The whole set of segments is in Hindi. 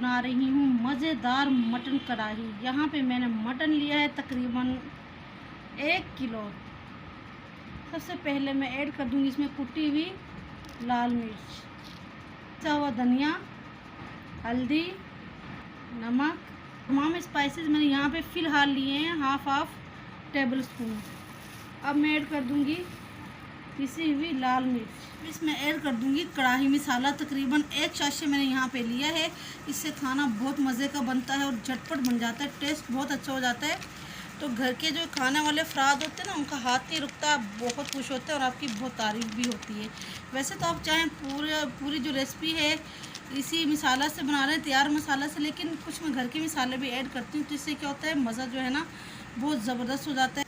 बना रही हूँ मज़ेदार मटन कढ़ाई। यहाँ पे मैंने मटन लिया है तकरीबन 1 किलो। सबसे पहले मैं ऐड कर दूँगी इसमें कुटी हुई लाल मिर्च, कटा हुआ धनिया, हल्दी, नमक, तमाम स्पाइसेस मैंने यहाँ पे फ़िलहाल लिए हैं हाफ टेबल स्पून। अब मैं ऐड कर दूँगी पिसी हुई लाल मिर्च। इसमें ऐड कर दूंगी कढ़ाई मसाला, तकरीबन 1 शाशे मैंने यहाँ पे लिया है। इससे खाना बहुत मज़े का बनता है और झटपट बन जाता है, टेस्ट बहुत अच्छा हो जाता है। तो घर के जो खाने वाले अफराद होते हैं ना, उनका हाथ नहीं रुकता, बहुत खुश होते हैं और आपकी बहुत तारीफ़ भी होती है। वैसे तो आप चाहें पूरी जो रेसिपी है इसी मसाला से बना रहे हैं, तैयार मसाला से, लेकिन कुछ मैं घर के मसाले भी ऐड करती हूँ, तो इससे क्या होता है मज़ा जो है ना बहुत ज़बरदस्त हो जाता है।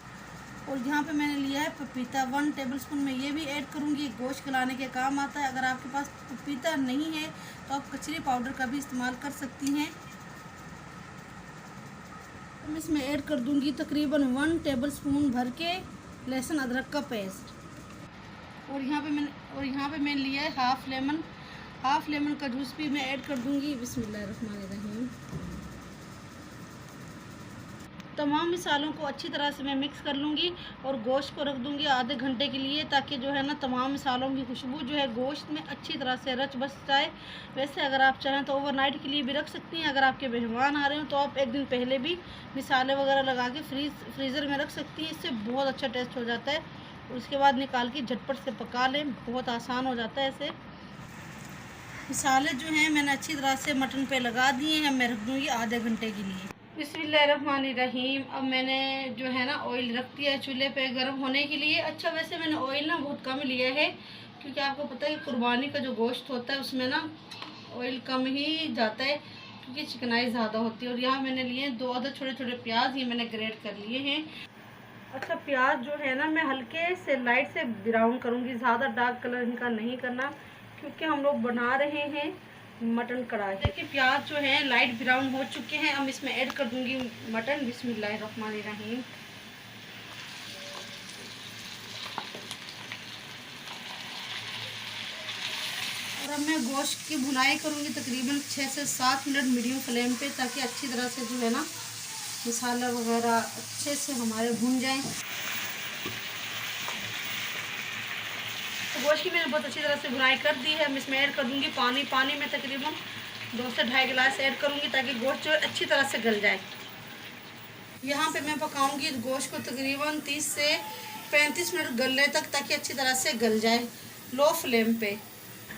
और यहाँ पे मैंने लिया है पपीता 1 टेबलस्पून। मैं ये भी ऐड करूँगी, गोश्त गलाने के काम आता है। अगर आपके पास पपीता नहीं है तो आप कचरी पाउडर का भी इस्तेमाल कर सकती हैं। तो मैं इसमें ऐड कर दूँगी तकरीबन 1 टेबलस्पून भर के लहसुन अदरक का पेस्ट। और यहाँ पे मैंने लिया है हाफ लेमन का जूस भी मैं ऐड कर दूँगी। बिस्मिल्लाहिर्रहमानिर्रहीम। तमाम मसालों को अच्छी तरह से मैं मिक्स कर लूँगी और गोश्त को रख दूँगी आधे घंटे के लिए, ताकि जो है ना तमाम मसालों की खुशबू जो है गोश्त में अच्छी तरह से रच बस जाए। वैसे अगर आप चाहें तो ओवरनाइट के लिए भी रख सकती हैं। अगर आपके मेहमान आ रहे हो तो आप 1 दिन पहले भी मसाले वगैरह लगा के फ्रीज़र में रख सकती हैं। इससे बहुत अच्छा टेस्ट हो जाता है। उसके बाद निकाल के झटपट से पका लें, बहुत आसान हो जाता है। ऐसे मसाले जो हैं मैंने अच्छी तरह से मटन पे लगा दिए हैं। मैं रख दूँगी आधे घंटे के लिए। बिस्मिल्लाहिर्रहमानिर्रहीम। अब मैंने जो है ना ऑयल रख दिया है चूल्हे पे गर्म होने के लिए। अच्छा, वैसे मैंने ऑयल ना बहुत कम लिया है, क्योंकि आपको पता है कुर्बानी का जो गोश्त होता है उसमें ना ऑयल कम ही जाता है, क्योंकि चिकनाई ज़्यादा होती है। और यहाँ मैंने लिए 2 आधे छोटे प्याज, ये मैंने ग्रेट कर लिए हैं। अच्छा, प्याज जो है ना मैं हल्के से लाइट से ब्राउन करूँगी, ज़्यादा डार्क कलर इनका नहीं करना, क्योंकि हम लोग बना रहे हैं मटन कढ़ाई। देखिए प्याज जो है लाइट ब्राउन हो चुके हैं। अब इसमें ऐड कर दूंगी मटन। बिस्मिल्लाहिर्रहमानिर्रहीम। और अब मैं गोश्त की भुनाई करूंगी तकरीबन 6 से 7 मिनट मीडियम फ्लेम पे, ताकि अच्छी तरह से जो है ना मसाला वगैरह अच्छे से हमारे भुन जाएं। तो गोश्त की मैंने बहुत अच्छी तरह से भुनाई कर दी है। अब इसमें ऐड कर दूंगी पानी में तकरीबन 2 से 2.5 गिलास ऐड करूंगी, ताकि गोश्त जो है अच्छी तरह से गल जाए। यहाँ पे मैं पकाऊंगी गोश्त को तकरीबन 30 से 35 मिनट गलने तक, ताकि अच्छी तरह से गल जाए लो फ्लेम पे।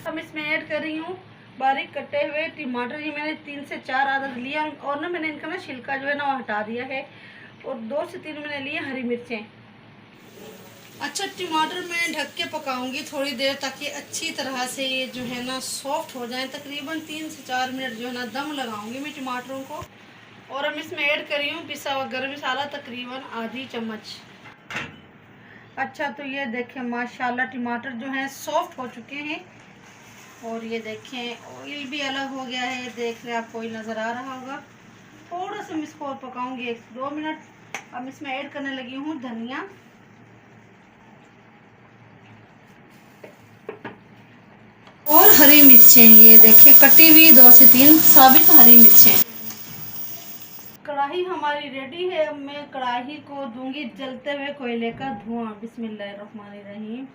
अब इसमें ऐड कर रही हूँ बारीक कटे हुए टमाटर। ये मैंने 3 से 4 आदद लिया, और ना मैंने इनका ना छिलका जो है ना वो हटा दिया है। और 2 से 3 मैंने लिए हरी मिर्चें। अच्छा, टमाटर मैं ढक के पकाऊंगी थोड़ी देर, ताकि अच्छी तरह से ये जो है ना सॉफ्ट हो जाए। तकरीबन 3 से 4 मिनट जो है ना दम लगाऊंगी मैं टमाटरों को। और अब इसमें ऐड करी हूँ पिसा हुआ गरम मसाला, तकरीबन आधी चम्मच। अच्छा, तो ये देखें माशाल्लाह टमाटर जो हैं सॉफ्ट हो चुके हैं। और ये देखें ऑयल भी अलग हो गया है, देख रहे आपको ऑयल नज़र आ रहा होगा। थोड़ा सा मैं इसको और पकाऊंगी 1-2 मिनट। अब इसमें ऐड करने लगी हूँ धनिया और हरी मिर्चें। ये देखिए कटी हुई 2 से 3 साबित हरी मिर्चें। कढ़ाई हमारी रेडी है। अब मैं कढ़ाई को दूंगी जलते हुए कोयले का धुआं। बिस्मिल्लाहिर्रहमानिर्रहीम।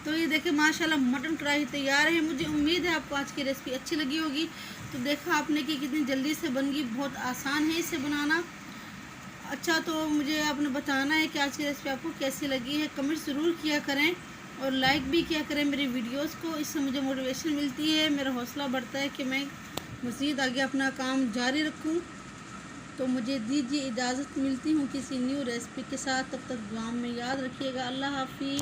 तो ये देखिए माशाल्लाह मटन कढ़ाई तैयार है। मुझे उम्मीद है आपको आज की रेसिपी अच्छी लगी होगी। तो देखा आपने कि कितनी जल्दी से बन गई, बहुत आसान है इसे बनाना। अच्छा, तो मुझे आपने बताना है कि आज की रेसिपी आपको कैसी लगी है। कमेंट ज़रूर किया करें और लाइक भी किया करें मेरी वीडियोस को। इससे मुझे मोटिवेशन मिलती है, मेरा हौसला बढ़ता है कि मैं मज़ीद आगे अपना काम जारी रखूँ। तो मुझे दीजिए इजाज़त, मिलती हूँ किसी न्यू रेसिपी के साथ। तब तक दुआ में याद रखिएगा। अल्लाह हाफिज़।